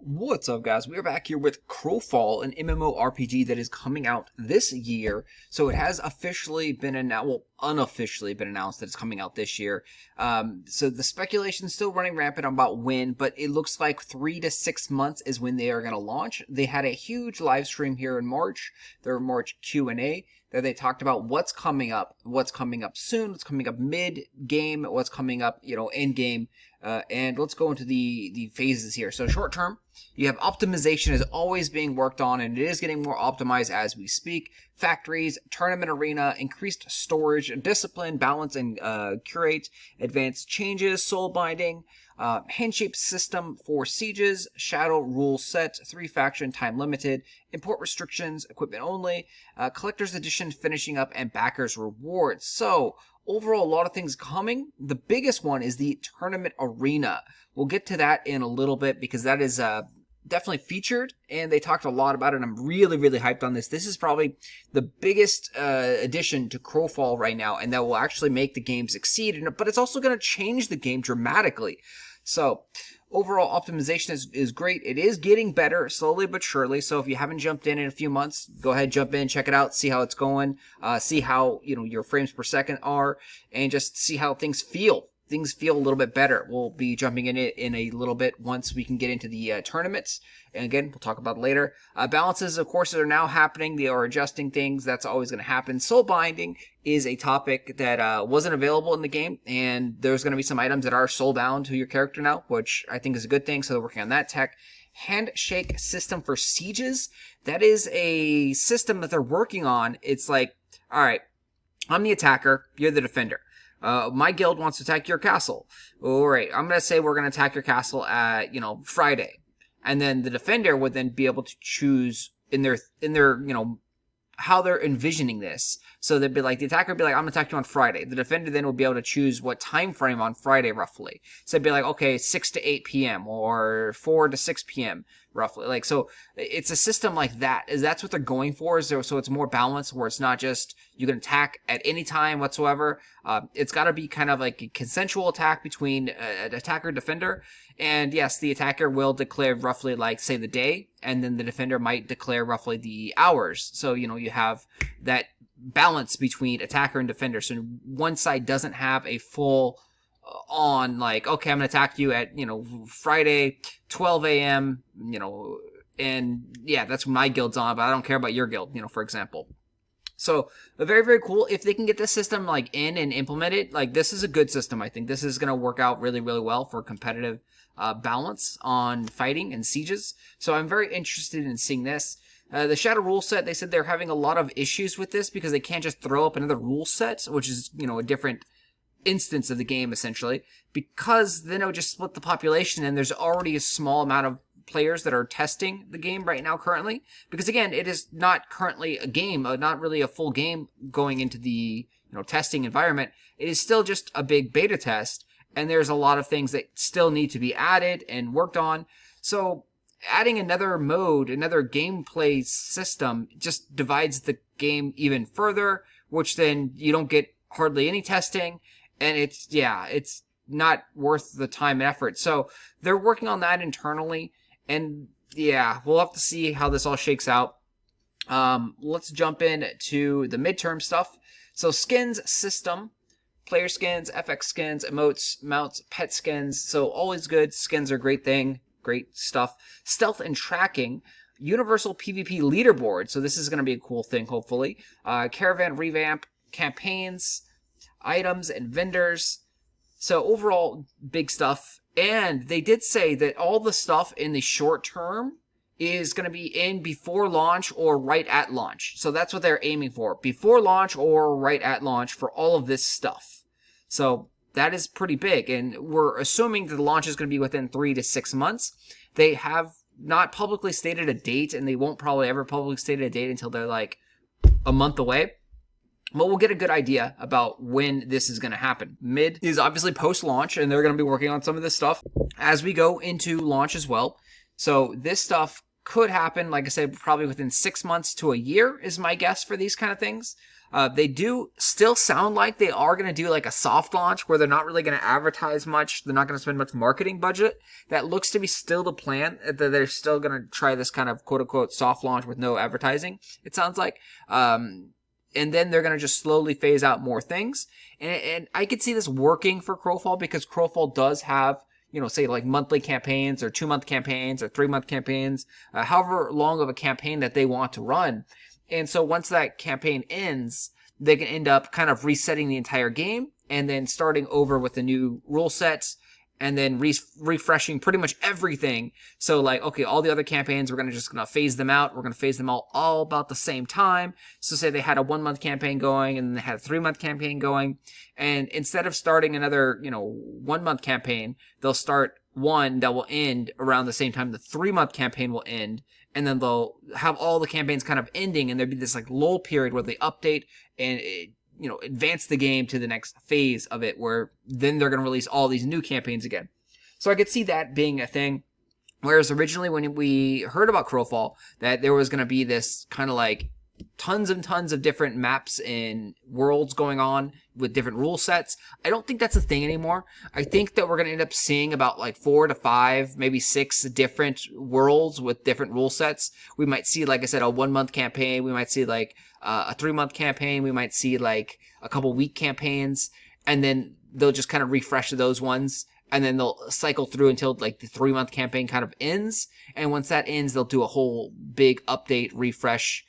What's up, guys? We are back here with Crowfall, an MMORPG that is coming out this year. So it has officially been announced, well, unofficially been announced that it's coming out this year. So the speculation is still running rampant about when, but it looks like 3 to 6 months is when they are going to launch. They had a huge live stream here in March, their March Q&A, that they talked about what's coming up soon, what's coming up mid-game, what's coming up, end-game. And let's go into the phases here. So short term, you have optimization is always being worked on, and it is getting more optimized as we speak. Factories, tournament arena, increased storage, discipline, balance, and curate, advanced changes, soul binding, hand-shaped system for sieges, shadow rule set, 3-faction, time limited, import restrictions, equipment only, collector's edition finishing up, and backers rewards. So overall, a lot of things coming. The biggest one is the tournament arena. We'll get to that in a little bit because that is definitely featured, and they talked a lot about it. I'm really, really hyped on this. This is probably the biggest addition to Crowfall right now, and that will actually make the game succeed, but it's also going to change the game dramatically. So overall optimization is great. It is getting better slowly but surely. So if you haven't jumped in a few months, go ahead, jump in, check it out, see how it's going, see how your frames per second are, and just see how things feel. Things feel a little bit better. We'll be jumping in it in a little bit once we can get into the tournaments. And again, we'll talk about it later. Balances, of course, are now happening. They are adjusting things. That's always going to happen. Soul binding is a topic that wasn't available in the game. And there's going to be some items that are soul bound to your character now, which I think is a good thing. So they're working on that tech. Handshake system for sieges. That is a system that they're working on. It's like, all right, I'm the attacker. You're the defender. My guild wants to attack your castle. All right, I'm going to say we're going to attack your castle at, Friday. And then the defender would then be able to choose in their, how they're envisioning this. So they'd be like, the attacker would be like, I'm going to attack you on Friday. The defender then would be able to choose what time frame on Friday, roughly. So it'd be like, okay, 6 to 8 p.m. or 4 to 6 p.m. roughly. Like, so it's a system like that. That's what they're going for. So it's more balanced, where it's not just you can attack at any time whatsoever. It's got to be kind of like a consensual attack between an attacker and defender. And yes, the attacker will declare roughly, like, say, the day, and then the defender might declare roughly the hours. So, you have that balance between attacker and defender. So one side doesn't have a full on, like, okay, I'm going to attack you at, Friday, 12 a.m., and yeah, that's when my guild's on, but I don't care about your guild, for example. So very, very cool. If they can get this system like in and implement it, like, this is a good system. I think this is going to work out really, really well for competitive balance on fighting and sieges. So I'm very interested in seeing this. The Shadow rule set, they said they're having a lot of issues with this because they can't just throw up another rule set, which is, a different instance of the game, essentially, because then it would just split the population, and there's already a small amount of players that are testing the game right now currently. Because, again, it is not currently a game, not really a full game going into the, testing environment. It is still just a big beta test, and there's a lot of things that still need to be added and worked on. So adding another mode, another gameplay system, just divides the game even further, which then you don't get hardly any testing, and it's not worth the time and effort. So they're working on that internally, and yeah, we'll have to see how this all shakes out. Let's jump in to the midterm stuff. So skins system, player skins, FX skins, emotes, mounts, pet skins. So always good. Skins are a great thing. Great stuff. Stealth and tracking. Universal PvP leaderboard. So this is going to be a cool thing, hopefully. Caravan revamp. Campaigns. Items and vendors. So overall, big stuff. And they did say that all the stuff in the short term is going to be in before launch or right at launch. So that's what they're aiming for. Before launch or right at launch for all of this stuff. So that is pretty big, and we're assuming that the launch is going to be within 3 to 6 months. They have not publicly stated a date, and they won't probably ever publicly state a date until they're like a month away. But we'll get a good idea about when this is going to happen. Mid is obviously post-launch, and they're going to be working on some of this stuff as we go into launch as well. So this stuff could happen, like I said, probably within 6 months to a year is my guess for these kind of things. They do still sound like they are going to do like a soft launch where they're not really going to advertise much. They're not going to spend much marketing budget. That looks to be still the plan, that they're still going to try this kind of quote unquote soft launch with no advertising, it sounds like. And then they're going to just slowly phase out more things. And I could see this working for Crowfall because Crowfall does have, say like monthly campaigns or 2-month campaigns or 3-month campaigns, however long of a campaign that they want to run. And so once that campaign ends, they can end up kind of resetting the entire game and then starting over with the new rule sets and then refreshing pretty much everything. So like, okay, all the other campaigns, we're just going to phase them out. We're going to phase them all about the same time. So say they had a 1-month campaign going and then they had a 3-month campaign going. And instead of starting another, 1-month campaign, they'll start one that will end around the same time the 3-month campaign will end. And then they'll have all the campaigns kind of ending and there'll be this like lull period where they update and advance the game to the next phase of it, where then they're going to release all these new campaigns again. So I could see that being a thing. Whereas originally when we heard about Crowfall, that there was going to be this kind of like tons and tons of different maps and worlds going on with different rule sets. I don't think that's a thing anymore. I think that we're going to end up seeing about like 4 to 5, maybe 6 different worlds with different rule sets. We might see, like I said, a 1-month campaign. We might see like a 3-month campaign. We might see like a couple week campaigns, and then they'll just kind of refresh those ones. And then they'll cycle through until like the 3-month campaign kind of ends. And once that ends, they'll do a whole big update, refresh,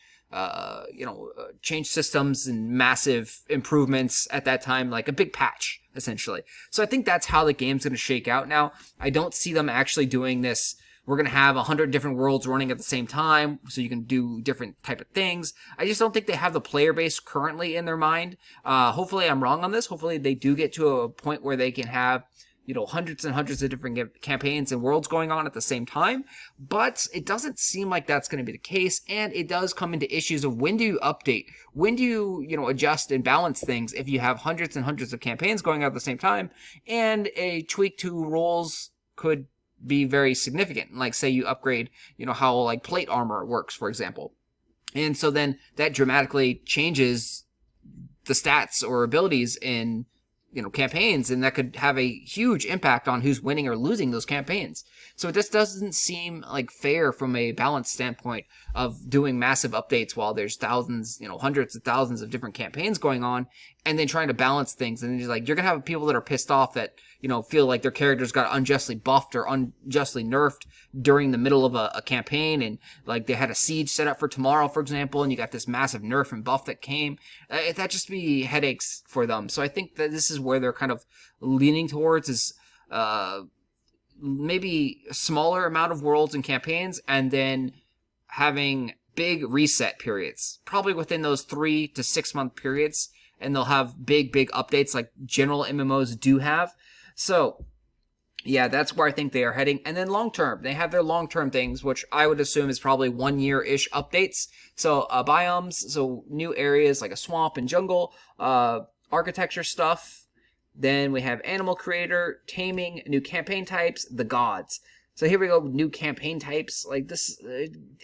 change systems and massive improvements at that time, like a big patch, essentially. So I think that's how the game's going to shake out now. I don't see them actually doing this. We're going to have 100 different worlds running at the same time, so you can do different type of things. I just don't think they have the player base currently in their mind. Hopefully I'm wrong on this. Hopefully they do get to a point where they can have hundreds and hundreds of different campaigns and worlds going on at the same time, but it doesn't seem like that's going to be the case, and it does come into issues of when do you update, when do you, adjust and balance things if you have hundreds and hundreds of campaigns going on at the same time, and a tweak to rules could be very significant, like say you upgrade, how like plate armor works, for example, and so then that dramatically changes the stats or abilities in campaigns, and that could have a huge impact on who's winning or losing those campaigns. So it just doesn't seem like fair from a balance standpoint of doing massive updates while there's thousands, hundreds of thousands of different campaigns going on, and then trying to balance things. And then you're going to have people that are pissed off that, feel like their characters got unjustly buffed or unjustly nerfed during the middle of a campaign, and like they had a siege set up for tomorrow, for example, and you got this massive nerf and buff that came. That just be headaches for them. So I think that this is where they're kind of leaning towards, is maybe a smaller amount of worlds and campaigns, and then having big reset periods, probably within those 3 to 6 month periods, and they'll have big updates like general MMOs do have. So yeah, that's where I think they are heading. And then long term, they have their long term things, which I would assume is probably 1 year-ish updates. So biomes, so new areas like a swamp and jungle, architecture stuff. Then we have animal creator, taming, new campaign types, the gods. So here we go, new campaign types. Like this,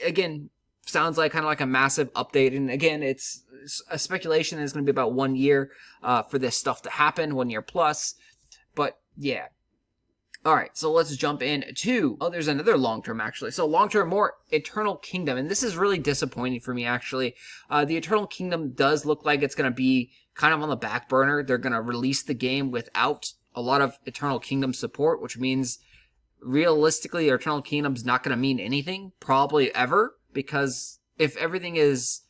again, sounds like kind of like a massive update. And again, it's a speculation that it's going to be about 1 year for this stuff to happen, 1 year plus. But yeah. All right, so let's jump in to, there's another long-term, actually. So long-term, more Eternal Kingdom, and this is really disappointing for me, actually. The Eternal Kingdom does look like it's going to be kind of on the back burner. They're going to release the game without a lot of Eternal Kingdom support, which means, realistically, Eternal Kingdom's not going to mean anything, probably ever, because if everything is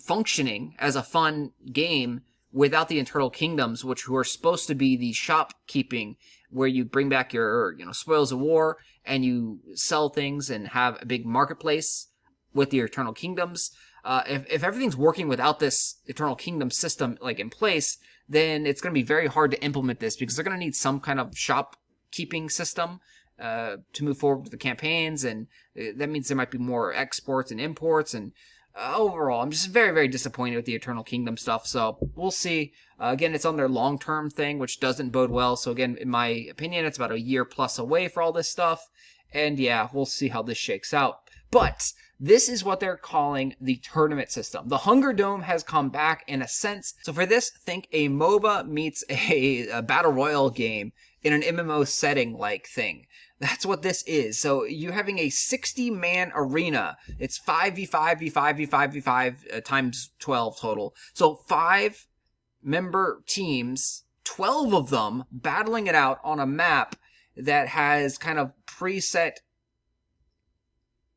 functioning as a fun game without the Eternal Kingdoms, which were supposed to be the shopkeeping, where you bring back your, spoils of war, and you sell things and have a big marketplace with the Eternal Kingdoms. If everything's working without this Eternal Kingdom system, like, in place, then it's going to be very hard to implement this, because they're going to need some kind of shopkeeping system to move forward with the campaigns, and that means there might be more exports and imports, and overall, I'm just very, very disappointed with the Eternal Kingdom stuff, so we'll see. Again, it's on their long-term thing, which doesn't bode well, so again, in my opinion, it's about 1 year plus away for all this stuff, and yeah, we'll see how this shakes out. But this is what they're calling the tournament system. The Hunger Dome has come back in a sense. So for this, think a MOBA meets a battle royale game in an MMO setting like thing. That's what this is. So you're having a 60-man arena. It's 5v5, v5, v5, v5 times 12 total. So 5-member teams, 12 of them battling it out on a map that has kind of preset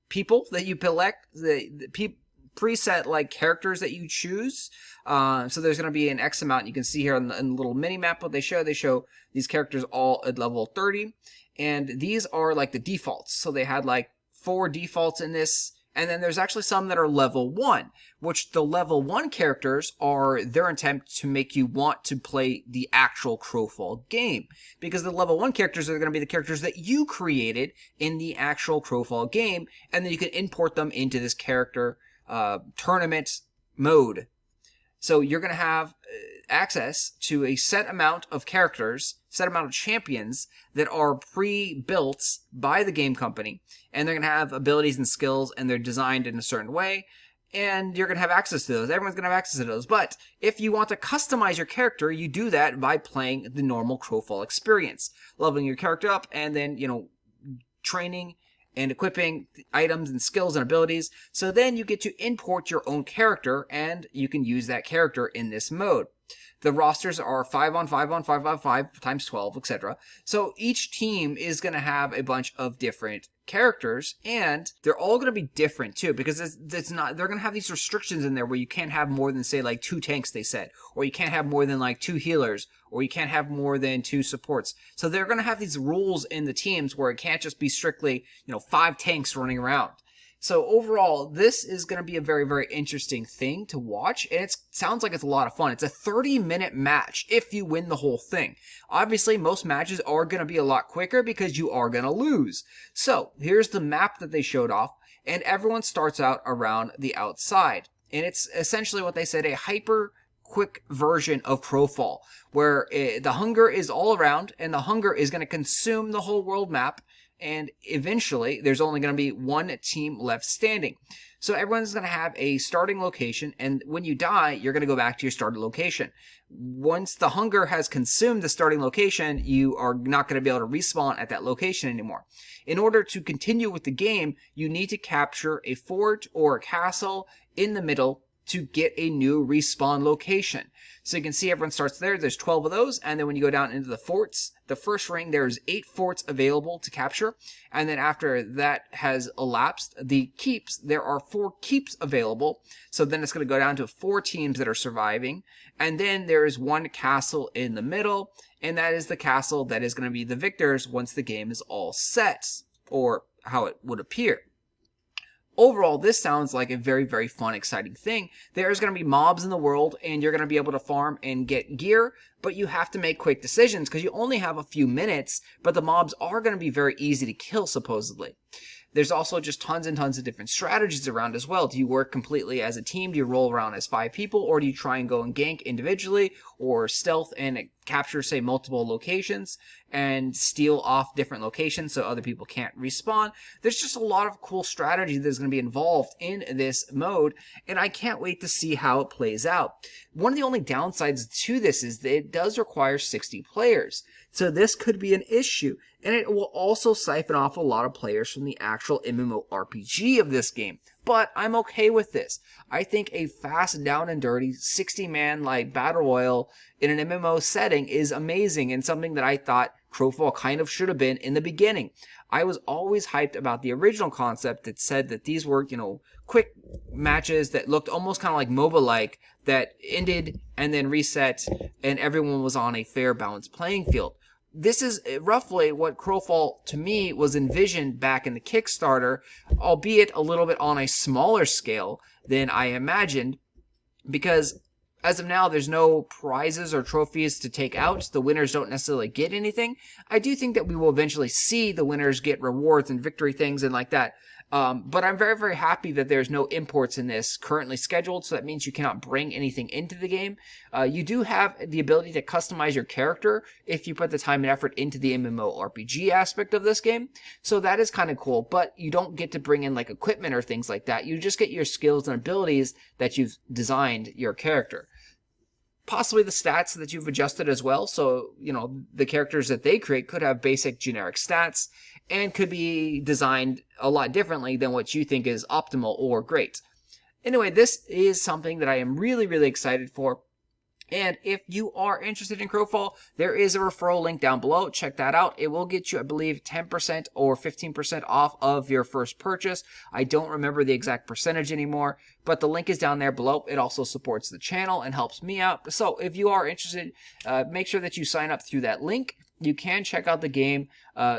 people that you select, the preset like characters that you choose. So there's going to be an X amount. You can see here in the little mini map what they show. They show these characters all at level 30, and these are like the defaults. So they had like 4 defaults in this, and then there's actually some that are level 1, which the level 1 characters are their attempt to make you want to play the actual Crowfall game. Because the level 1 characters are going to be the characters that you created in the actual Crowfall game, and then you can import them into this character tournament mode. So you're going to have access to a set amount of characters, set amount of champions that are pre-built by the game company, and they're going to have abilities and skills, and they're designed in a certain way, and you're going to have access to those. Everyone's going to have access to those. But if you want to customize your character, you do that by playing the normal Crowfall experience, leveling your character up, and then, training and equipping items and skills and abilities. So then you get to import your own character, and you can use that character in this mode. The rosters are 5-on-5 on 5-on-5 times 12, etc. So each team is going to have a bunch of different characters, and they're all going to be different too, because it's not, they're going to have these restrictions in there where you can't have more than, say, like 2 tanks, they said, or you can't have more than like 2 healers, or you can't have more than 2 supports. So they're going to have these rules in the teams where it can't just be strictly, 5 tanks running around. So overall, this is going to be a very, very interesting thing to watch, and it sounds like it's a lot of fun. It's a 30-minute match if you win the whole thing. Obviously, most matches are going to be a lot quicker because you are going to lose. So here's the map that they showed off, and everyone starts out around the outside. And it's essentially what they said, a hyper quick version of Crowfall, where the hunger is all around, and the hunger is going to consume the whole world map. And eventually, there's only going to be 1 team left standing. So everyone's going to have a starting location, and when you die, you're going to go back to your starting location. Once the hunger has consumed the starting location, you are not going to be able to respawn at that location anymore. In order to continue with the game, you need to capture a fort or a castle in the middle to get a new respawn location. So you can see everyone starts there. There's 12 of those. And then when you go down into the forts, the first ring, there's 8 forts available to capture. And then after that has elapsed, the keeps, there are 4 keeps available. So then it's going to go down to 4 teams that are surviving. And then there is 1 castle in the middle. And that is the castle that is going to be the victors once the game is all set, or how it would appear. Overall, this sounds like a very, very fun, exciting thing. There's going to be mobs in the world, and you're going to be able to farm and get gear, but you have to make quick decisions because you only have a few minutes, but the mobs are going to be very easy to kill, supposedly. There's also just tons and tons of different strategies around as well. Do you work completely as a team? Do you roll around as 5 people? Or do you try and go and gank individually or stealth and capture, say, multiple locations and steal off different locations so other people can't respawn? There's just a lot of cool strategy that's going to be involved in this mode, and I can't wait to see how it plays out. One of the only downsides to this is that it does require 60 players. So this could be an issue, and it will also siphon off a lot of players from the actual MMORPG of this game. But I'm okay with this. I think a fast, down and dirty, 60-man like battle royale in an MMO setting is amazing, and something that I thought Crowfall kind of should have been in the beginning. I was always hyped about the original concept that said that these were, quick matches that looked almost kind of like MOBA-like, that ended and then reset, and everyone was on a fair, balanced playing field. This is roughly what Crowfall, to me, was envisioned back in the Kickstarter, albeit a little bit on a smaller scale than I imagined, because As of now, there's no prizes or trophies to take out. The winners don't necessarily get anything. I do think that we will eventually see the winners get rewards and victory things and like that. But I'm very, very happy that there's no imports in this currently scheduled, so that means you cannot bring anything into the game. You do have the ability to customize your character if you put the time and effort into the MMORPG aspect of this game, so that is kind of cool, but you don't get to bring in like equipment or things like that. You just get your skills and abilities that you've designed your character. Possibly the stats that you've adjusted as well. So, the characters that they create could have basic generic stats and could be designed a lot differently than what you think is optimal or great. Anyway, this is something that I am really, really excited for. And if you are interested in Crowfall, there is a referral link down below. Check that out. It will get you, I believe, 10% or 15% off of your first purchase. I don't remember the exact percentage anymore, but the link is down there below. It also supports the channel and helps me out. So if you are interested, make sure that you sign up through that link. You can check out the game.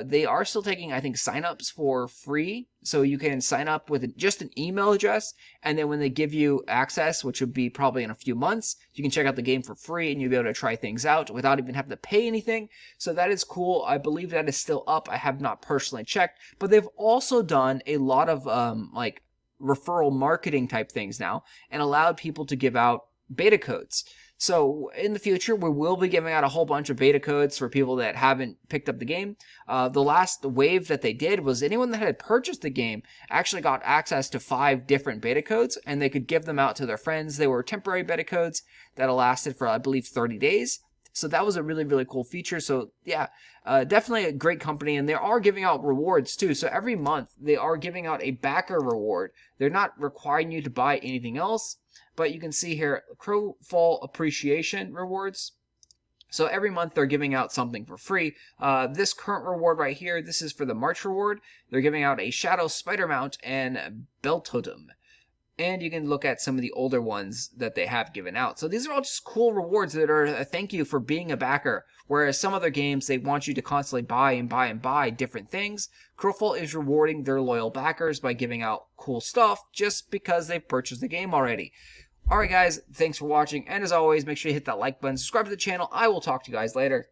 They are still taking, I think, signups for free. So you can sign up with just an email address. And then when they give you access, which would be probably in a few months, you can check out the game for free and you'll be able to try things out without even having to pay anything. So that is cool. I believe that is still up. I have not personally checked. But they've also done a lot of like referral marketing type things now and allowed people to give out beta codes. So in the future, we will be giving out a whole bunch of beta codes for people that haven't picked up the game. The last wave that they did was anyone that had purchased the game actually got access to 5 different beta codes, and they could give them out to their friends. They were temporary beta codes that lasted for, I believe, 30 days. So that was a really, really cool feature. So yeah, definitely a great company. And they are giving out rewards too. So every month they are giving out a backer reward. They're not requiring you to buy anything else. But you can see here, Crowfall Appreciation Rewards. So every month they're giving out something for free. This current reward right here, this is for the March reward. They're giving out a Shadow Spider Mount and Bell Totem. And you can look at some of the older ones that they have given out. So these are all just cool rewards that are a thank you for being a backer. Whereas some other games, they want you to constantly buy and buy and buy different things. Crowfall is rewarding their loyal backers by giving out cool stuff just because they've purchased the game already. Alright guys, thanks for watching. And as always, make sure you hit that like button, subscribe to the channel. I will talk to you guys later.